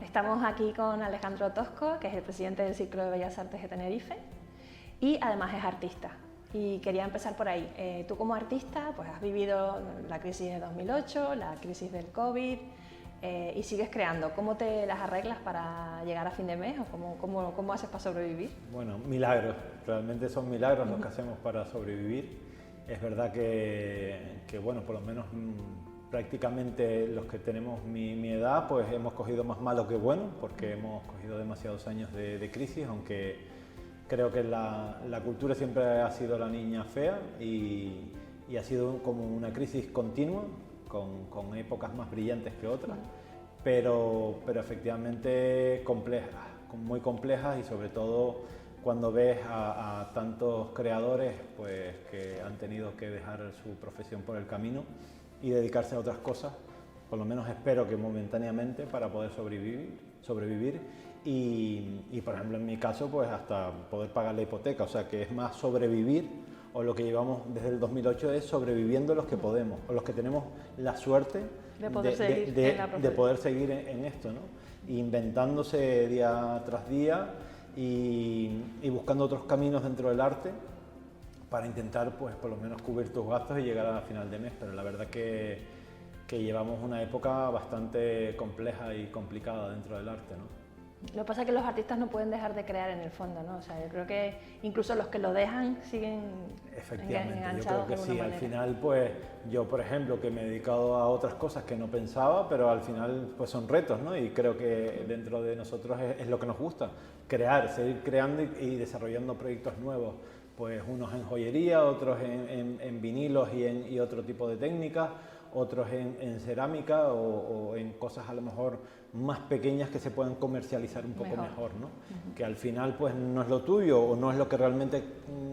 Estamos aquí con Alejandro Tosco, que es el presidente del Círculo de Bellas Artes de Tenerife y además es artista. Y quería empezar por ahí. Tú como artista pues has vivido la crisis de 2008, la crisis del COVID y sigues creando. ¿Cómo te las arreglas para llegar a fin de mes o cómo haces para sobrevivir? Bueno, milagros, realmente son milagros los que hacemos para sobrevivir. Es verdad que bueno, por lo menos prácticamente los que tenemos mi edad, pues hemos cogido más malo que bueno, porque hemos cogido demasiados años de crisis, aunque creo que la cultura siempre ha sido la niña fea y ha sido como una crisis continua, con épocas más brillantes que otras, pero efectivamente complejas, muy complejas, y sobre todo cuando ves a tantos creadores pues, que han tenido que dejar su profesión por el camino y dedicarse a otras cosas, por lo menos espero que momentáneamente, para poder sobrevivir y por ejemplo en mi caso pues hasta poder pagar la hipoteca, o sea que es más sobrevivir, o lo que llevamos desde el 2008 es sobreviviendo los que podemos, o los que tenemos la suerte de poder seguir en esto, ¿no? Inventándose día tras día y buscando otros caminos dentro del arte para intentar pues por lo menos cubrir tus gastos y llegar a final de mes, pero la verdad que llevamos una época bastante compleja y complicada dentro del arte, ¿no? Lo que pasa es que los artistas no pueden dejar de crear en el fondo, ¿no? O sea, yo creo que incluso los que lo dejan siguen enganchados. Yo creo que sí, al final pues yo por ejemplo que me he dedicado a otras cosas que no pensaba, pero al final pues son retos, ¿no? Y creo que dentro de nosotros es lo que nos gusta, crear, seguir creando y desarrollando proyectos nuevos, pues unos en joyería, otros en vinilos y otro tipo de técnicas, otros en cerámica o en cosas a lo mejor más pequeñas que se puedan comercializar un poco mejor, ¿no? Que al final pues no es lo tuyo o no es lo que realmente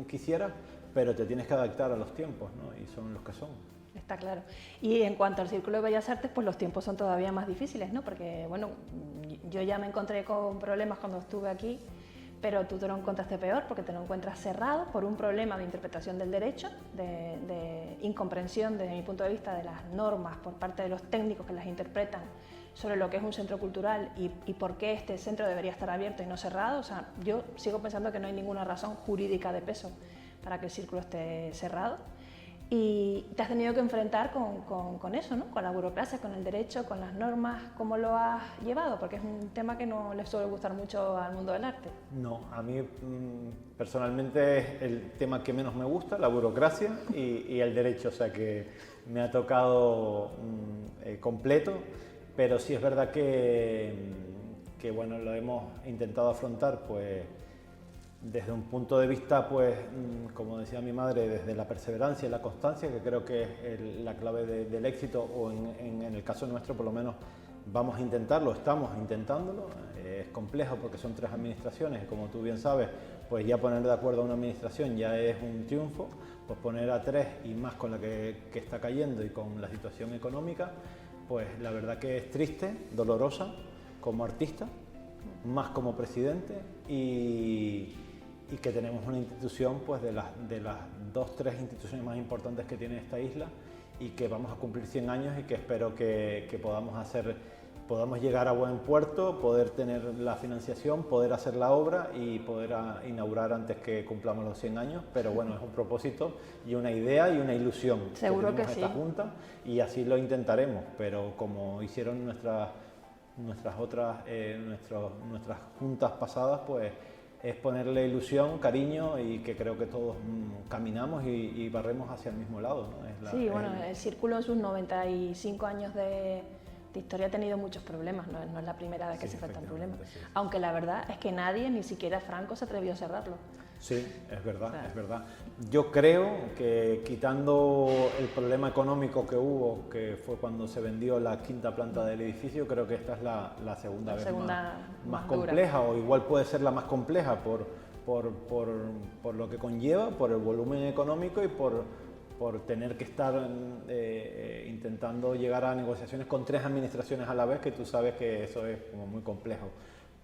quisieras, pero te tienes que adaptar a los tiempos, ¿no? Y son los que son. Está claro. Y en cuanto al Círculo de Bellas Artes, pues los tiempos son todavía más difíciles, ¿no? Porque, bueno, yo ya me encontré con problemas cuando estuve aquí, pero tú te lo encontraste peor porque te lo encuentras cerrado por un problema de interpretación del derecho, de incomprensión desde mi punto de vista de las normas por parte de los técnicos que las interpretan sobre lo que es un centro cultural y por qué este centro debería estar abierto y no cerrado. O sea, yo sigo pensando que no hay ninguna razón jurídica de peso para que el círculo esté cerrado. Y te has tenido que enfrentar con eso, ¿no? Con la burocracia, con el derecho, con las normas. ¿Cómo lo has llevado? Porque es un tema que no le suele gustar mucho al mundo del arte. No, a mí personalmente es el tema que menos me gusta, la burocracia y el derecho, o sea que me ha tocado completo, pero sí es verdad que bueno, lo hemos intentado afrontar pues desde un punto de vista, pues, como decía mi madre, desde la perseverancia y la constancia, que creo que es la clave del éxito, o en el caso nuestro por lo menos vamos a intentarlo, estamos intentándolo. Es complejo porque son 3 administraciones y como tú bien sabes, pues ya poner de acuerdo a una administración ya es un triunfo, pues poner a 3 y más con la que está cayendo y con la situación económica, pues la verdad que es triste, dolorosa como artista, más como presidente y que tenemos una institución pues de las 2-3 instituciones más importantes que tiene esta isla y que vamos a cumplir 100 años y que espero que podamos llegar a buen puerto, poder tener la financiación, poder hacer la obra y poder inaugurar antes que cumplamos los 100 años, pero bueno, es un propósito y una idea y una ilusión. Seguro que sí. Esta junta y así lo intentaremos, pero como hicieron nuestras juntas pasadas, pues es ponerle ilusión, cariño y que creo que todos caminamos y barremos hacia el mismo lado, ¿no? Sí, bueno, el círculo en sus 95 años de historia ha tenido muchos problemas, no es la primera vez que se enfrentan problemas, sí. Aunque la verdad es que nadie, ni siquiera Franco, se atrevió a cerrarlo. Sí, es verdad, o sea, es verdad. Yo creo que quitando el problema económico que hubo, que fue cuando se vendió la 5ª planta del edificio, creo que esta es la segunda vez más compleja, o igual puede ser la más compleja por lo que conlleva, por el volumen económico y por tener que estar intentando llegar a negociaciones con 3 administraciones a la vez, que tú sabes que eso es como muy complejo.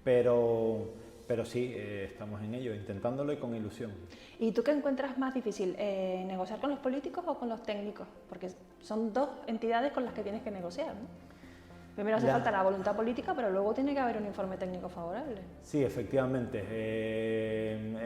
Pero sí, estamos en ello, intentándolo y con ilusión. ¿Y tú qué encuentras más difícil, negociar con los políticos o con los técnicos? Porque son 2 entidades con las que tienes que negociar, ¿no? Primero hace falta la voluntad política, pero luego tiene que haber un informe técnico favorable. Sí, efectivamente.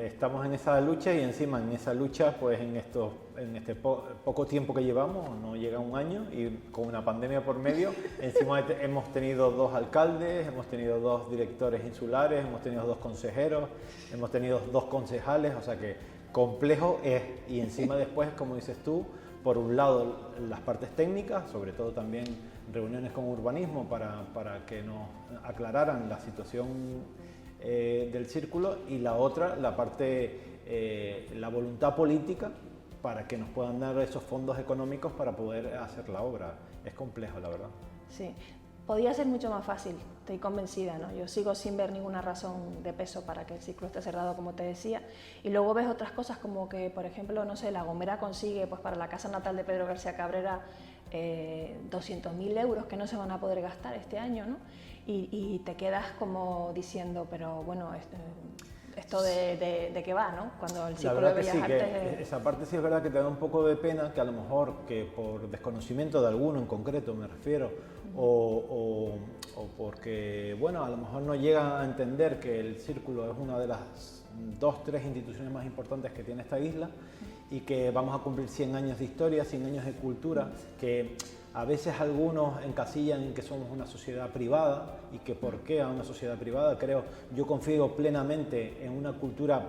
Estamos en esa lucha y encima en esa lucha, pues en este poco tiempo que llevamos, no llega un año, y con una pandemia por medio, encima hemos tenido 2 alcaldes, hemos tenido 2 directores insulares, hemos tenido 2 consejeros, hemos tenido 2 concejales, o sea que complejo es. Y encima después, como dices tú, por un lado las partes técnicas, sobre todo también reuniones con urbanismo para que nos aclararan la situación del círculo, y la otra, la parte, la voluntad política para que nos puedan dar esos fondos económicos para poder hacer la obra. Es complejo, la verdad. Sí, podría ser mucho más fácil, estoy convencida, ¿no? Yo sigo sin ver ninguna razón de peso para que el ciclo esté cerrado, como te decía, y luego ves otras cosas como que, por ejemplo, no sé, La Gomera consigue, pues para la casa natal de Pedro García Cabrera, 200.000 euros que no se van a poder gastar este año, ¿no? Y te quedas como diciendo, pero bueno, esto de qué va, ¿no? Cuando el ciclo de Bellas Artes... Esa parte sí es verdad que te da un poco de pena, que a lo mejor que por desconocimiento de alguno en concreto me refiero, o porque, bueno, a lo mejor no llega a entender que el círculo es una de las 2 o 3 instituciones más importantes que tiene esta isla, y que vamos a cumplir 100 años de historia, 100 años de cultura, que a veces algunos encasillan en que somos una sociedad privada, y que por qué a una sociedad privada. Yo confío plenamente en una cultura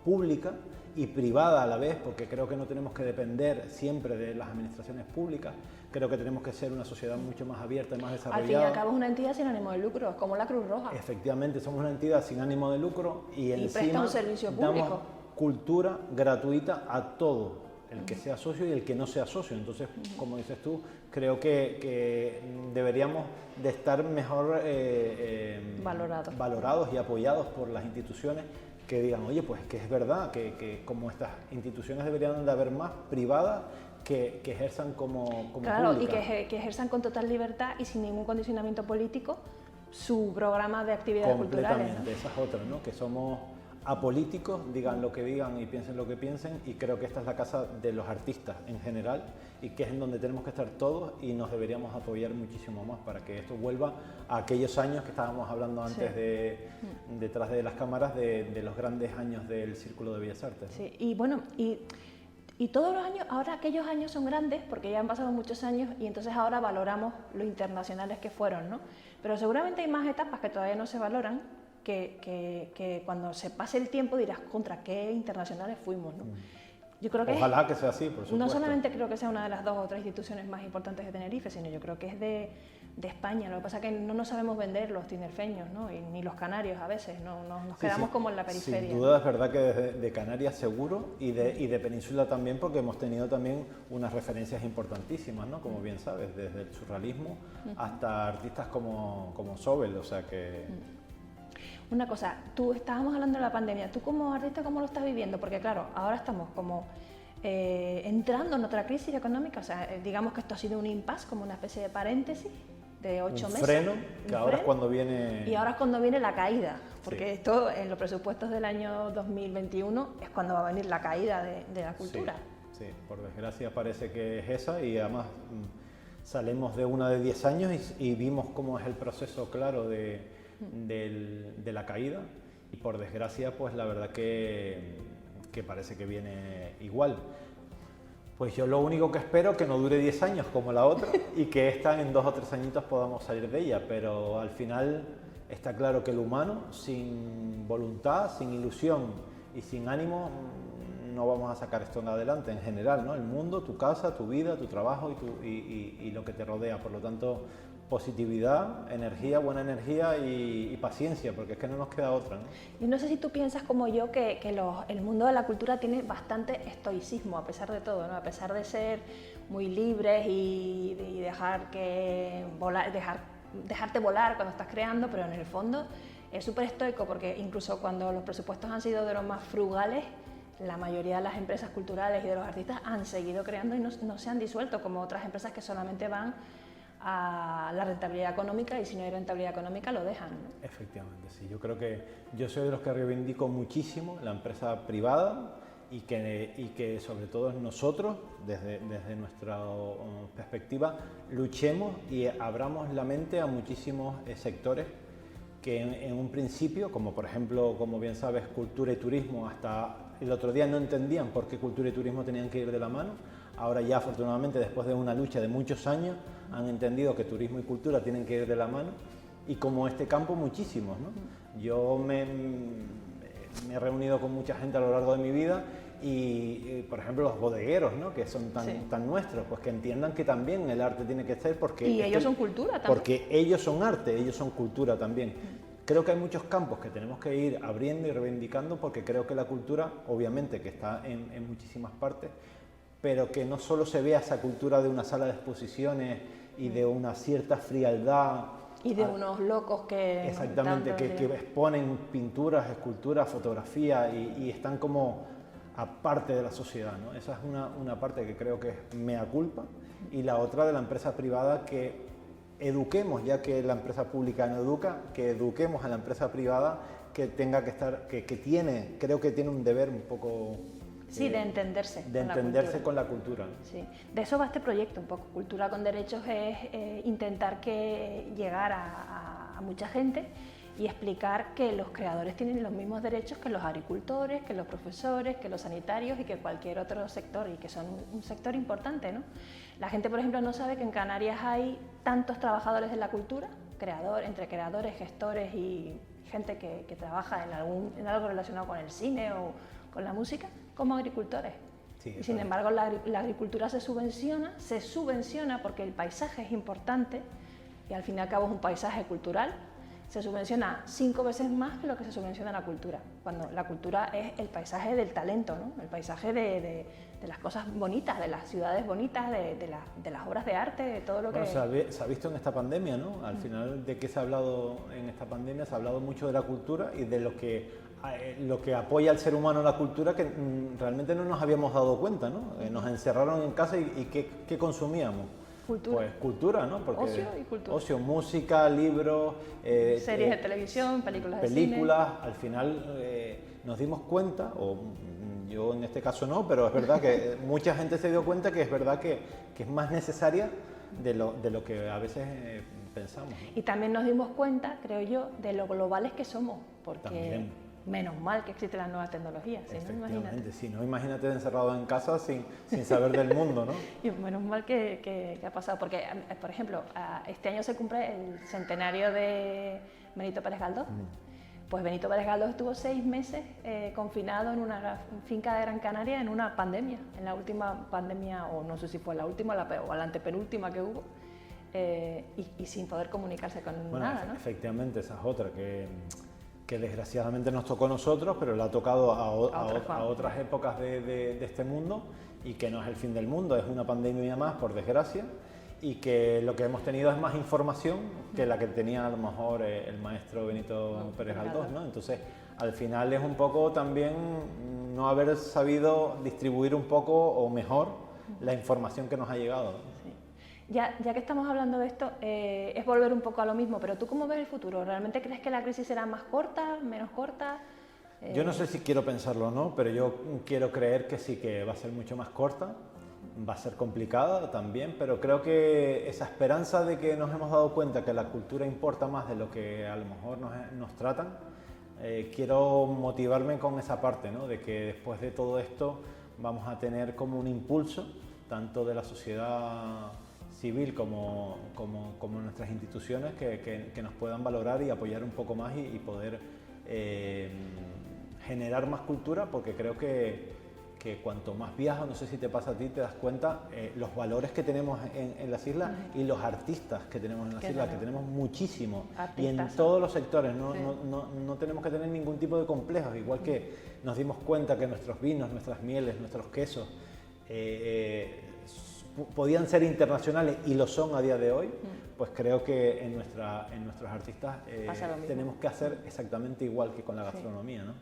pública y privada a la vez, porque creo que no tenemos que depender siempre de las administraciones públicas. Creo que tenemos que ser una sociedad mucho más abierta y más desarrollada. Al fin y al cabo es una entidad sin ánimo de lucro, como la Cruz Roja. Efectivamente, somos una entidad sin ánimo de lucro y encima presta un servicio público. Damos cultura gratuita a todo, el que sea socio y el que no sea socio. Entonces, como dices tú, creo que deberíamos de estar mejor valorados y apoyados por las instituciones, que digan, oye, pues que es verdad que como estas instituciones deberían de haber más privadas que ejerzan como claro, públicas. Y que ejerzan con total libertad y sin ningún condicionamiento político su programa de actividades culturales. Completamente, esa es otra, ¿no? Que somos apolíticos, digan lo que digan y piensen lo que piensen, y creo que esta es la casa de los artistas en general, y que es en donde tenemos que estar todos, y nos deberíamos apoyar muchísimo más para que esto vuelva a aquellos años que estábamos hablando antes, sí, detrás de las cámaras, de los grandes años del Círculo de Bellas Artes, ¿no? Sí, y bueno, y todos los años, ahora aquellos años son grandes porque ya han pasado muchos años, y entonces ahora valoramos lo internacionales que fueron, ¿no? Pero seguramente hay más etapas que todavía no se valoran, que cuando se pase el tiempo dirás, ¿contra qué internacionales fuimos, no? Yo creo que ojalá que sea así, por supuesto. No solamente creo que sea una de las 2 o 3 instituciones más importantes de Tenerife, sino yo creo que es de España. Lo que pasa es que no nos sabemos vender los tinerfeños, ¿no? Y ni los canarios a veces, nos quedamos como en la periferia. Sin duda, es verdad que de Canarias seguro, y de Península también, porque hemos tenido también unas referencias importantísimas, ¿no? Como bien sabes, desde el surrealismo hasta artistas como Sobel, o sea que... Una cosa, tú estábamos hablando de la pandemia, ¿tú como artista cómo lo estás viviendo? Porque claro, ahora estamos como entrando en otra crisis económica, o sea, digamos que esto ha sido un impasse, como una especie de paréntesis de 8 meses. Un freno, que ahora es cuando viene... Y ahora es cuando viene la caída, porque esto en los presupuestos del año 2021 es cuando va a venir la caída de la cultura. Sí, por desgracia parece que es esa, y además salimos de una de 10 años y vimos cómo es el proceso claro de la caída, y por desgracia pues la verdad que parece que viene igual. Pues yo lo único que espero es que no dure 10 años como la otra y que esta en 2 o 3 añitos podamos salir de ella, pero al final está claro que el humano sin voluntad, sin ilusión y sin ánimo no vamos a sacar esto en adelante en general, ¿no? El mundo, tu casa, tu vida, tu trabajo y lo que te rodea. Por lo tanto, positividad, energía, buena energía y paciencia, porque es que no nos queda otra, ¿no? Y no sé si tú piensas como yo que el mundo de la cultura tiene bastante estoicismo a pesar de todo, ¿no? A pesar de ser muy libres y dejarte volar cuando estás creando, pero en el fondo es súper estoico, porque incluso cuando los presupuestos han sido de los más frugales, la mayoría de las empresas culturales y de los artistas han seguido creando y no se han disuelto, como otras empresas que solamente van a la rentabilidad económica, y si no hay rentabilidad económica lo dejan, ¿no? Efectivamente, sí. Yo creo que yo soy de los que reivindico muchísimo la empresa privada, y que sobre todo nosotros, desde nuestra perspectiva, luchemos y abramos la mente a muchísimos sectores que en un principio, como por ejemplo, como bien sabes, cultura y turismo, hasta el otro día no entendían por qué cultura y turismo tenían que ir de la mano. Ahora ya afortunadamente, después de una lucha de muchos años, han entendido que turismo y cultura tienen que ir de la mano, y como este campo muchísimos, ¿no? Yo me he reunido con mucha gente a lo largo de mi vida y por ejemplo los bodegueros, ¿no? Que son tan nuestros, pues que entiendan que también el arte tiene que ser, porque y ellos son cultura también. Porque ellos son arte, ellos son cultura también. Creo que hay muchos campos que tenemos que ir abriendo y reivindicando, porque creo que la cultura, obviamente, que está en muchísimas partes, pero que no solo se vea esa cultura de una sala de exposiciones y de una cierta frialdad. Y de unos locos que... Exactamente, que exponen pinturas, esculturas, fotografía y están como aparte de la sociedad, ¿no? Esa es una parte que creo que es mea culpa, y la otra de la empresa privada, que eduquemos, ya que la empresa pública no educa, que eduquemos a la empresa privada, que tenga que estar, creo que tiene un deber un poco... Sí, de entenderse. De entenderse con la cultura. Sí, de eso va este proyecto un poco. Cultura con Derechos es intentar llegar a mucha gente y explicar que los creadores tienen los mismos derechos que los agricultores, que los profesores, que los sanitarios y que cualquier otro sector, y que son un sector importante, ¿no? La gente, por ejemplo, no sabe que en Canarias hay tantos trabajadores de la cultura, entre creadores, gestores y gente que trabaja en algo relacionado con el cine o con la música, como agricultores. Sí, y sin embargo la agricultura se subvenciona porque el paisaje es importante, y al fin y al cabo es un paisaje cultural. Se subvenciona 5 veces más que lo que se subvenciona la cultura, cuando la cultura es el paisaje del talento, ¿no? El paisaje de las cosas bonitas, de las ciudades bonitas, de las obras de arte, de todo lo que... Se ha visto en esta pandemia, ¿no? Al final, ¿de qué se ha hablado en esta pandemia? Se ha hablado mucho de la cultura y de lo que apoya al ser humano la cultura, que realmente no nos habíamos dado cuenta, ¿no? Nos encerraron en casa y ¿qué consumíamos? Cultura. Pues cultura, ¿no? Porque ocio y cultura. Ocio, música, libros... series de televisión, películas de cine. Al final nos dimos cuenta, o yo en este caso no, pero es verdad que mucha gente se dio cuenta que es verdad que es más necesaria de lo que a veces pensamos, ¿no? Y también nos dimos cuenta, creo yo, de lo globales que somos, porque... También. Menos mal que existen las nuevas tecnologías, si no, imagínate. Si no, imagínate encerrado en casa sin saber del mundo, ¿no? Y menos mal que ha pasado, porque, por ejemplo, este año se cumple el centenario de Benito Pérez Galdós. Pues Benito Pérez Galdós estuvo 6 meses confinado en una finca de Gran Canaria en una pandemia, en la última pandemia, o no sé si fue la última o la antepenúltima que hubo, y sin poder comunicarse con nada, ¿no? Efectivamente, esa es otra que desgraciadamente nos tocó a nosotros, pero le ha tocado a otras épocas de este mundo, y que no es el fin del mundo, es una pandemia más, por desgracia, y que lo que hemos tenido es más información que la que tenía a lo mejor el maestro Benito Pérez Galdós, ¿no? Entonces, al final es un poco también no haber sabido distribuir un poco o mejor la información que nos ha llegado, ¿no? Ya que estamos hablando de esto, es volver un poco a lo mismo, pero ¿tú cómo ves el futuro? ¿Realmente crees que la crisis será más corta, menos corta? Yo no sé si quiero pensarlo o no, pero yo quiero creer que sí, que va a ser mucho más corta, va a ser complicada también, pero creo que esa esperanza de que nos hemos dado cuenta que la cultura importa más de lo que a lo mejor nos tratan, quiero motivarme con esa parte, ¿no? De que después de todo esto vamos a tener como un impulso, tanto de la sociedad civil como nuestras instituciones, que nos puedan valorar y apoyar un poco más y poder generar más cultura, porque creo que cuanto más viajas, no sé si te pasa a ti, te das cuenta los valores que tenemos en las islas y los artistas que tenemos en las islas, que tenemos muchísimos, y en todos los sectores, no tenemos que tener ningún tipo de complejos, igual que nos dimos cuenta que nuestros vinos, nuestras mieles, nuestros quesos podían ser internacionales y lo son a día de hoy, pues creo que en nuestros artistas tenemos que hacer exactamente igual que con la gastronomía, ¿no?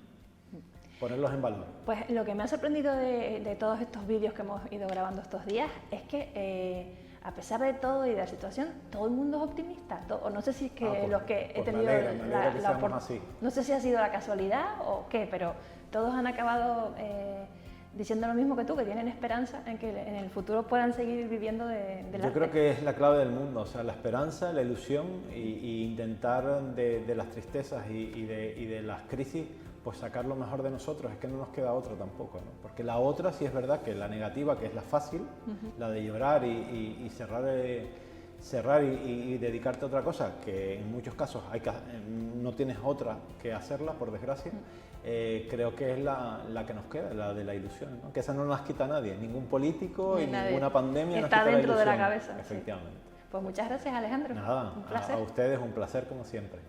Ponerlos en valor. Pues lo que me ha sorprendido de todos estos vídeos que hemos ido grabando estos días es que a pesar de todo y de la situación, todo el mundo es optimista. O no sé si es que los que he tenido la oportunidad, no sé si ha sido la casualidad o qué, pero todos han acabado diciendo lo mismo que tú, que tienen esperanza en que en el futuro puedan seguir viviendo del arte. Yo creo que es la clave del mundo, o sea, la esperanza, la ilusión y intentar de las tristezas y de las crisis, pues sacar lo mejor de nosotros. Es que no nos queda otra tampoco, ¿no? Porque la otra sí es verdad que la negativa, que es la fácil, la de llorar y cerrar y dedicarte a otra cosa, que en muchos casos no tienes otra que hacerla, por desgracia. Creo que es la que nos queda, la de la ilusión, ¿no? Que esa no nos quita nadie, ningún político y ninguna pandemia nos quita la ilusión. Está dentro de la cabeza. Efectivamente. Sí. Pues muchas gracias, Alejandro. Nada, un placer. A ustedes un placer como siempre.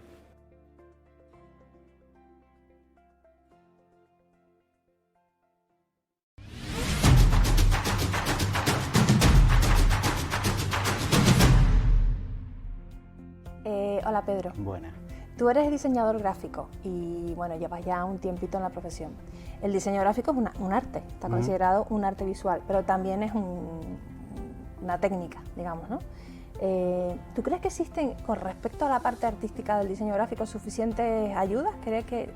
Hola, Pedro. Buenas. Tú eres diseñador gráfico y bueno, llevas ya un tiempito en la profesión. El diseño gráfico es un arte, está considerado un arte visual, pero también es una técnica, digamos, ¿no? ¿Tú crees que existen, con respecto a la parte artística del diseño gráfico, suficientes ayudas? ¿Crees que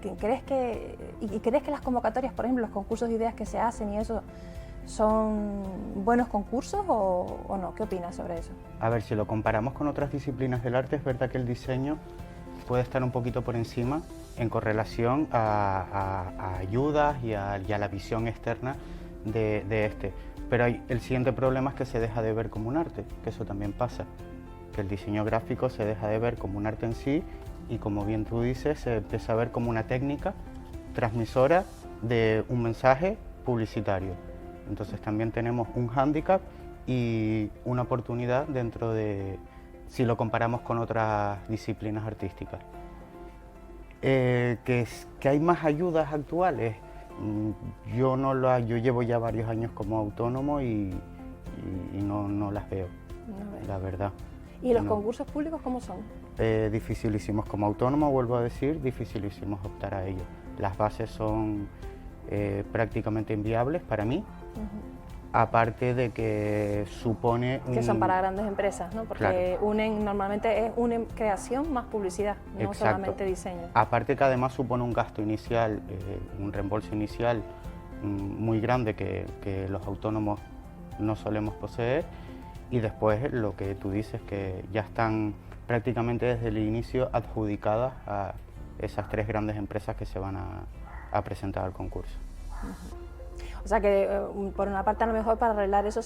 las convocatorias, por ejemplo, los concursos de ideas que se hacen y eso, son buenos concursos o no? ¿Qué opinas sobre eso? A ver, si lo comparamos con otras disciplinas del arte, es verdad que el diseño puede estar un poquito por encima en correlación a ayudas y a la visión externa de este. Pero el siguiente problema es que se deja de ver como un arte, que eso también pasa, que el diseño gráfico se deja de ver como un arte en sí y, como bien tú dices, se empieza a ver como una técnica transmisora de un mensaje publicitario. Entonces también tenemos un hándicap y una oportunidad dentro de, si lo comparamos con otras disciplinas artísticas. Que hay más ayudas actuales. Yo llevo ya varios años como autónomo y no las veo, la verdad. ¿Y los concursos públicos cómo son? Dificilísimos. Como autónomo, vuelvo a decir, dificilísimos optar a ellos. Las bases son prácticamente inviables para mí. Aparte de que supone que son para grandes empresas, ¿no? Porque claro, normalmente unen creación más publicidad, no exacto, solamente diseño. Aparte que además supone un gasto inicial, un reembolso inicial muy grande que los autónomos no solemos poseer, y después lo que tú dices, que ya están prácticamente desde el inicio adjudicadas a esas 3 grandes empresas que se van a presentar al concurso. O sea que, por una parte, a lo mejor para arreglar eso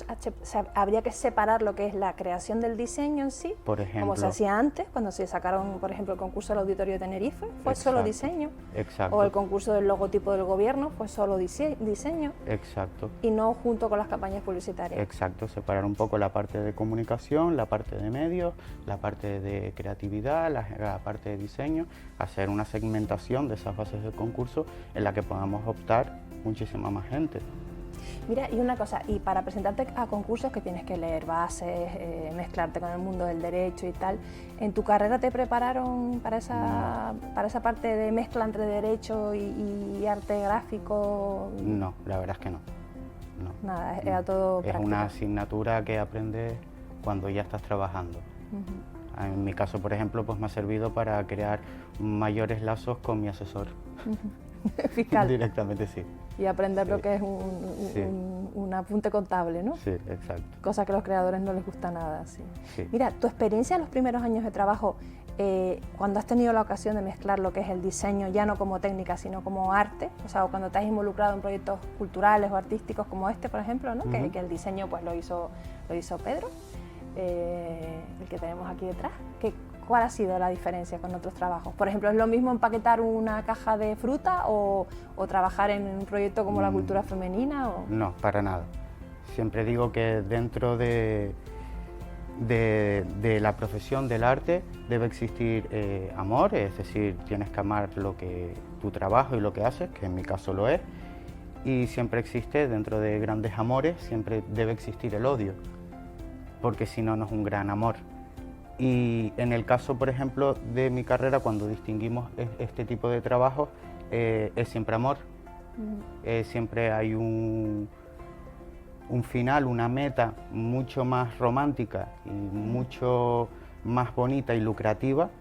habría que separar lo que es la creación del diseño en sí, por ejemplo, como se hacía antes, cuando se sacaron, por ejemplo, el concurso del Auditorio de Tenerife, fue solo diseño. Exacto. O el concurso del logotipo del gobierno fue solo diseño. Exacto. Y no junto con las campañas publicitarias. Exacto, separar un poco la parte de comunicación, la parte de medios, la parte de creatividad, la parte de diseño, hacer una segmentación de esas bases del concurso en la que podamos optar muchísima más gente. Mira, y una cosa, y para presentarte a concursos que tienes que leer bases, mezclarte con el mundo del derecho y tal, ¿en tu carrera te prepararon para esa parte de mezcla entre derecho y arte gráfico? No, la verdad es que no. Nada, era todo práctico. Es una asignatura que aprendes cuando ya estás trabajando. En mi caso, por ejemplo, pues me ha servido para crear mayores lazos con mi asesor. Fiscal. Directamente, sí. Y aprender lo que es un apunte contable, ¿no? Sí, exacto. Cosa que a los creadores no les gusta nada, sí. Sí. Mira, tu experiencia en los primeros años de trabajo, cuando has tenido la ocasión de mezclar lo que es el diseño, ya no como técnica, sino como arte, o sea, cuando te has involucrado en proyectos culturales o artísticos como este, por ejemplo, ¿no? Que el diseño pues lo hizo Pedro, el que tenemos aquí detrás. ¿Cuál ha sido la diferencia con otros trabajos? Por ejemplo, ¿es lo mismo empaquetar una caja de fruta o trabajar en un proyecto como la cultura femenina? No, para nada. Siempre digo que dentro de la profesión del arte debe existir amor, es decir, tienes que amar tu trabajo y lo que haces, que en mi caso lo es, y siempre existe, dentro de grandes amores, siempre debe existir el odio, porque si no, no es un gran amor. Y en el caso, por ejemplo, de mi carrera, cuando distinguimos este tipo de trabajo, es siempre amor. Siempre hay un final, una meta mucho más romántica y mucho más bonita y lucrativa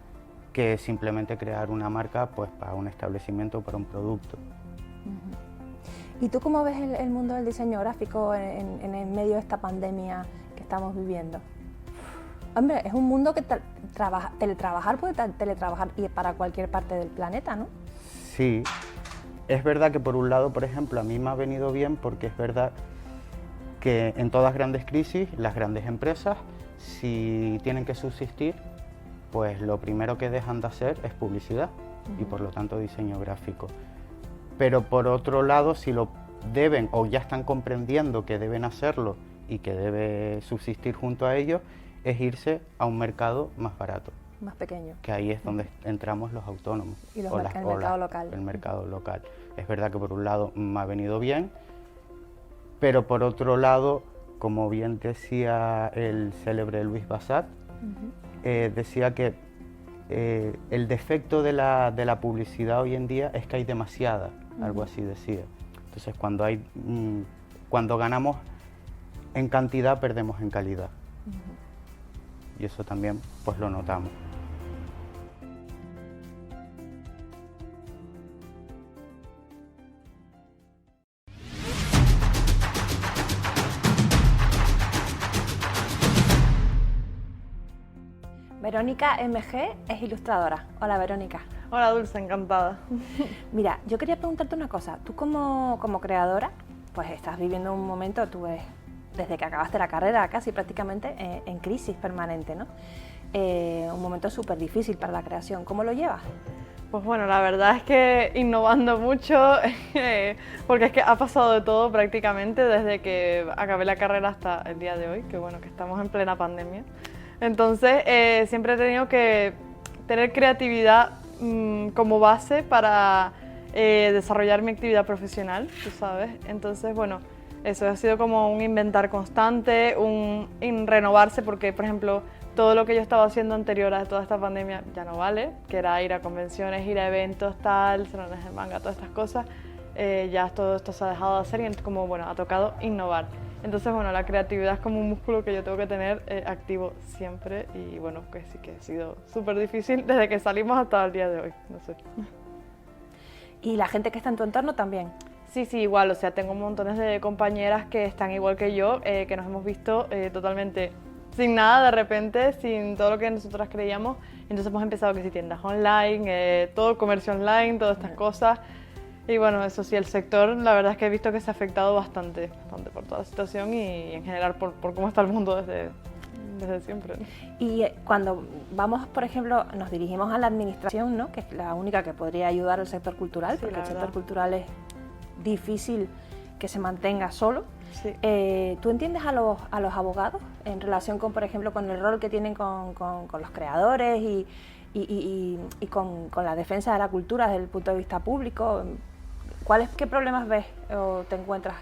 que simplemente crear una marca pues, para un establecimiento o para un producto. ¿Y tú cómo ves el mundo del diseño gráfico en el medio de esta pandemia que estamos viviendo? Hombre, es un mundo que teletrabajar puede teletrabajar y para cualquier parte del planeta, ¿no? Sí, es verdad que por un lado, por ejemplo, a mí me ha venido bien porque es verdad que en todas grandes crisis, las grandes empresas, si tienen que subsistir, pues lo primero que dejan de hacer es publicidad y por lo tanto diseño gráfico. Pero por otro lado, si lo deben o ya están comprendiendo que deben hacerlo y que debe subsistir junto a ellos, es irse a un mercado más barato. Más pequeño. Que ahí es donde entramos los autónomos. Y el mercado local. El mercado local. Es verdad que por un lado me ha venido bien, pero por otro lado, como bien decía el célebre Luis Bassat, decía que el defecto de la publicidad hoy en día es que hay demasiada, algo así decía. Entonces cuando ganamos en cantidad, perdemos en calidad. Y eso también pues lo notamos. Verónica MG es ilustradora. Hola, Verónica. Hola, Dulce, encantada. Mira, yo quería preguntarte una cosa. Tú como creadora, pues estás viviendo un momento, tú ves, desde que acabaste la carrera casi prácticamente en crisis permanente, ¿no? Un momento súper difícil para la creación. ¿Cómo lo llevas? Pues bueno, la verdad es que innovando mucho, porque es que ha pasado de todo prácticamente desde que acabé la carrera hasta el día de hoy, que bueno, que estamos en plena pandemia. Entonces, siempre he tenido que tener creatividad como base para desarrollar mi actividad profesional, tú sabes. Entonces, bueno, eso ha sido como un inventar constante, un renovarse, porque, por ejemplo, todo lo que yo estaba haciendo anterior a toda esta pandemia ya no vale, que era ir a convenciones, ir a eventos, tal, salones de manga, todas estas cosas. Ya todo esto se ha dejado de hacer y como, bueno, ha tocado innovar. Entonces, bueno, la creatividad es como un músculo que yo tengo que tener activo siempre y, bueno, que sí que ha sido súper difícil desde que salimos hasta el día de hoy, no sé. ¿Y la gente que está en tu entorno también? Sí, igual, o sea, tengo montones de compañeras que están igual que yo, que nos hemos visto totalmente sin nada de repente, sin todo lo que nosotras creíamos. Entonces hemos empezado que si tiendas online, todo comercio online, todas estas cosas. Y bueno, eso sí, el sector, la verdad es que he visto que se ha afectado bastante por toda la situación y en general por cómo está el mundo desde siempre, ¿no? Y cuando vamos, por ejemplo, nos dirigimos a la administración, ¿no? Que es la única que podría ayudar al sector cultural, Sí, porque la el verdad. sector cultural es difícil que se mantenga solo. Sí. ¿Tú entiendes a los abogados en relación con, por ejemplo, con el rol que tienen con los creadores y con la defensa de la cultura desde el punto de vista público? ¿Qué problemas ves o te encuentras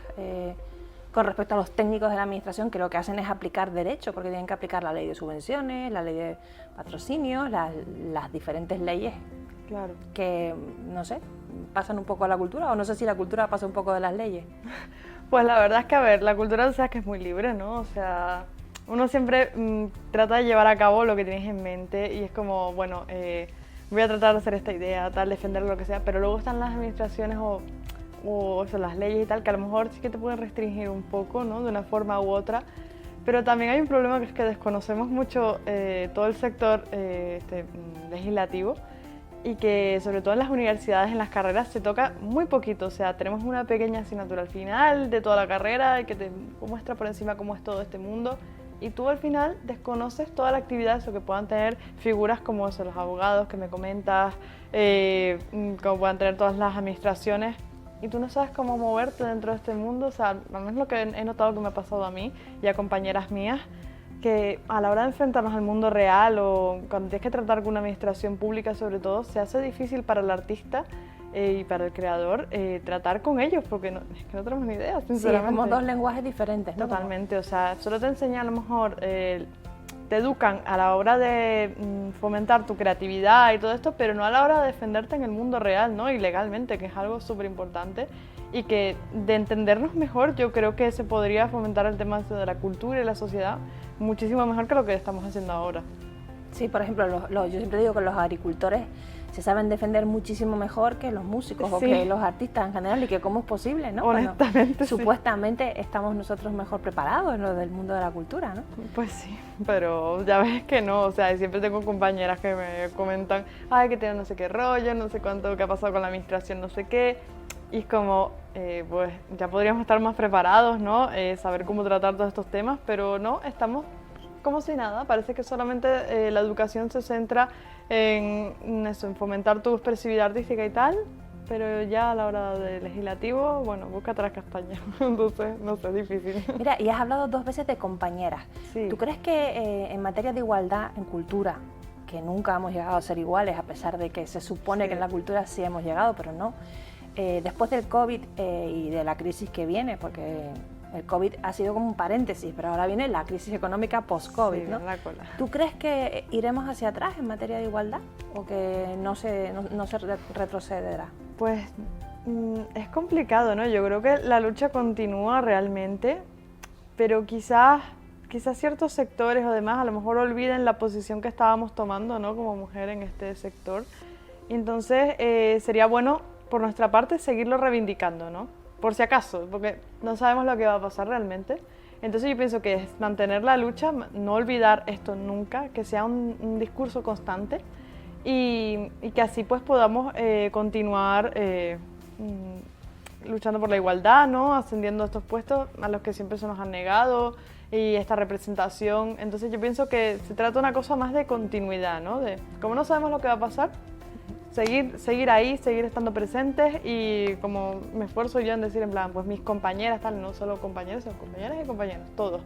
con respecto a los técnicos de la administración que lo que hacen es aplicar derecho, porque tienen que aplicar la ley de subvenciones, la ley de patrocinios, las diferentes leyes Claro. que, no sé, pasan un poco a la cultura, o no sé si la cultura pasa un poco de las leyes? Pues la verdad es que, a ver, la cultura, o sea, que es muy libre, ¿no? O sea, uno siempre trata de llevar a cabo lo que tienes en mente y es como, bueno, voy a tratar de hacer esta idea, tal, defender lo que sea, pero luego están las administraciones o eso, las leyes y tal, que a lo mejor sí que te pueden restringir un poco, ¿no? De una forma u otra, pero también hay un problema que es que desconocemos mucho todo el sector legislativo y que sobre todo en las universidades, en las carreras, se toca muy poquito, o sea, tenemos una pequeña asignatura al final de toda la carrera que te muestra por encima cómo es todo este mundo y tú al final desconoces toda la actividad eso que puedan tener figuras como eso, los abogados que me comentas, como puedan tener todas las administraciones y tú no sabes cómo moverte dentro de este mundo, o sea, al menos lo que he notado que me ha pasado a mí y a compañeras mías, que a la hora de enfrentarnos al mundo real o cuando tienes que tratar con una administración pública sobre todo, se hace difícil para el artista y para el creador tratar con ellos porque es que no tenemos ni idea, sinceramente. Sí, es como dos lenguajes diferentes, ¿no? Totalmente, o sea, solo te enseña a lo mejor, te educan a la hora de fomentar tu creatividad y todo esto, pero no a la hora de defenderte en el mundo real, ¿no? Y legalmente, que es algo súper importante y que de entendernos mejor yo creo que se podría fomentar el tema de la cultura y la sociedad muchísimo mejor que lo que estamos haciendo ahora. Sí, por ejemplo, yo siempre digo que los agricultores se saben defender muchísimo mejor que los músicos o Sí. que los artistas en general, y que cómo es posible, ¿no? Cuando Honestamente, sí. supuestamente estamos nosotros mejor preparados en lo del mundo de la cultura, ¿no? Pues sí, pero ya ves que no, o sea, siempre tengo compañeras que me comentan, ay, que tienen no sé qué rollo, no sé cuánto, qué ha pasado con la administración, no sé qué, y es como, pues ya podríamos estar más preparados, ¿no? Saber cómo tratar todos estos temas, pero no, estamos como si nada, parece que solamente la educación se centra en eso, en fomentar tu expresividad artística y tal, pero ya a la hora del legislativo, bueno, busca atrás castaña, entonces, no sé, es difícil. Mira, y has hablado 2 veces de compañeras. Sí. ¿Tú crees que en materia de igualdad en cultura, que nunca hemos llegado a ser iguales, a pesar de que se supone Sí. que en la cultura sí hemos llegado, pero no, después del COVID y de la crisis que viene, porque el COVID ha sido como un paréntesis, pero ahora viene la crisis económica post-COVID, Sí, ¿no? la cola. ¿Tú crees que iremos hacia atrás en materia de igualdad o que no se retrocederá? Pues es complicado, ¿no? Yo creo que la lucha continúa realmente, pero quizás ciertos sectores o demás a lo mejor olviden la posición que estábamos tomando, ¿no? Como mujer en este sector. Entonces sería bueno por nuestra parte seguirlo reivindicando, ¿no? Por si acaso, porque no sabemos lo que va a pasar realmente. Entonces yo pienso que es mantener la lucha, no olvidar esto nunca, que sea un discurso constante y que así pues podamos continuar luchando por la igualdad, ¿no? Ascendiendo a estos puestos a los que siempre se nos han negado y esta representación. Entonces yo pienso que se trata de una cosa más de continuidad, ¿no? De como no sabemos lo que va a pasar, seguir ahí, seguir estando presentes y como me esfuerzo yo en decir en plan, pues mis compañeras, tal, no solo compañeros, sino compañeras y compañeros, todos.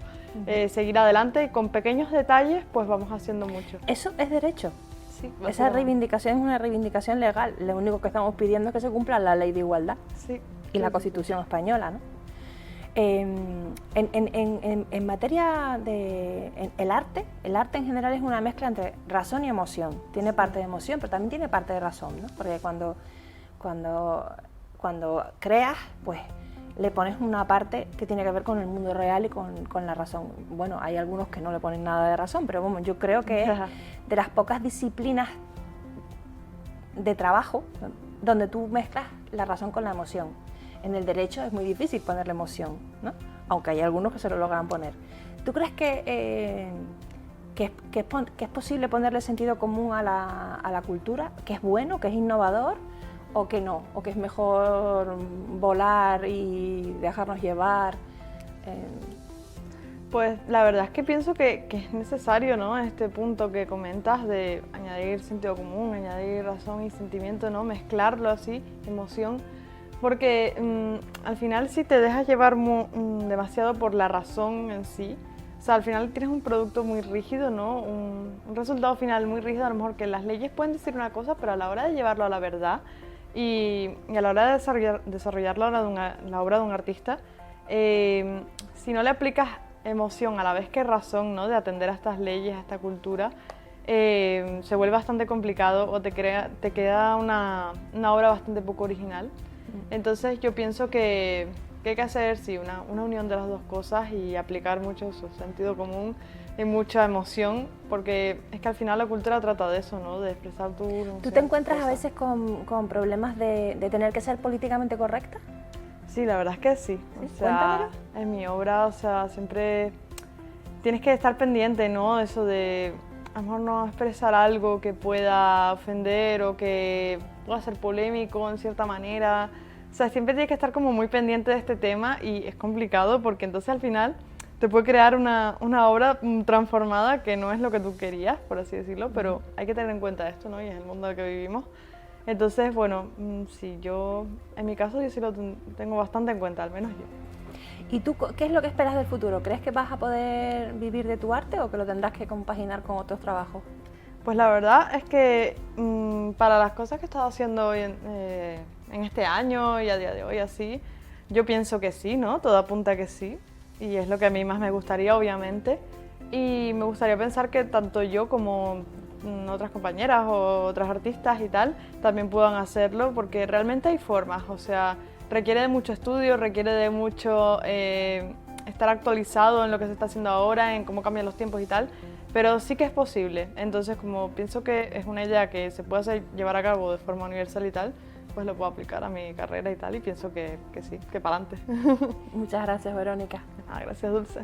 Seguir adelante y con pequeños detalles pues vamos haciendo mucho. Eso es derecho. Sí, Esa básicamente. reivindicación es una reivindicación legal. Lo único que estamos pidiendo es que se cumpla la ley de igualdad Sí. y la Constitución española, ¿no? En materia de el arte en general es una mezcla entre razón y emoción. Tiene parte de emoción, pero también tiene parte de razón, ¿no? Porque cuando creas, pues le pones una parte que tiene que ver con el mundo real y con la razón. Bueno, hay algunos que no le ponen nada de razón, pero bueno, yo creo que es de las pocas disciplinas de trabajo donde tú mezclas la razón con la emoción. En el derecho es muy difícil ponerle emoción, ¿no? Aunque hay algunos que se lo logran poner. ¿Tú crees que es posible ponerle sentido común a la cultura? ¿Que es bueno, que es innovador o que no? ¿O que es mejor volar y dejarnos llevar? Pues la verdad es que pienso que es necesario, ¿no? Este punto que comentas de añadir sentido común, añadir razón y sentimiento, ¿no? Mezclarlo así, emoción. Porque al final si te dejas llevar demasiado por la razón en sí, o sea, al final tienes un producto muy rígido, ¿no? Un resultado final muy rígido, a lo mejor que las leyes pueden decir una cosa, pero a la hora de llevarlo a la verdad y a la hora de desarrollar la obra de un artista, si no le aplicas emoción a la vez que razón, ¿no? De atender a estas leyes, a esta cultura, se vuelve bastante complicado o te queda una obra bastante poco original. Entonces yo pienso que hay que hacer sí, una unión de las dos cosas y aplicar mucho su sentido común y mucha emoción, porque es que al final la cultura trata de eso, ¿no? De expresar tu emoción. ¿Tú te encuentras a veces con problemas de tener que ser políticamente correcta? Sí, la verdad es que sí. O sea, Cuéntamelo. en mi obra, o sea, siempre tienes que estar pendiente, ¿no? Eso de a lo mejor no expresar algo que pueda ofender o que pueda ser polémico en cierta manera. O sea, siempre tienes que estar como muy pendiente de este tema y es complicado porque entonces al final te puede crear una obra transformada que no es lo que tú querías, por así decirlo, pero hay que tener en cuenta esto, ¿no? Y es el mundo en el que vivimos. Entonces, bueno, sí, yo, en mi caso, yo sí lo tengo bastante en cuenta, al menos yo. ¿Y tú qué es lo que esperas del futuro? ¿Crees que vas a poder vivir de tu arte o que lo tendrás que compaginar con otros trabajos? Pues la verdad es que para las cosas que he estado haciendo hoy en este año y a día de hoy así, yo pienso que sí, ¿no? Todo apunta a que sí, y es lo que a mí más me gustaría, obviamente. Y me gustaría pensar que tanto yo como otras compañeras o otras artistas y tal, también puedan hacerlo, porque realmente hay formas, o sea, requiere de mucho estudio, requiere de mucho estar actualizado en lo que se está haciendo ahora, en cómo cambian los tiempos y tal, pero sí que es posible. Entonces, como pienso que es una idea que se puede llevar a cabo de forma universal y tal, pues lo puedo aplicar a mi carrera y tal, y pienso que sí, que para adelante. Muchas gracias, Verónica. Gracias, Dulce.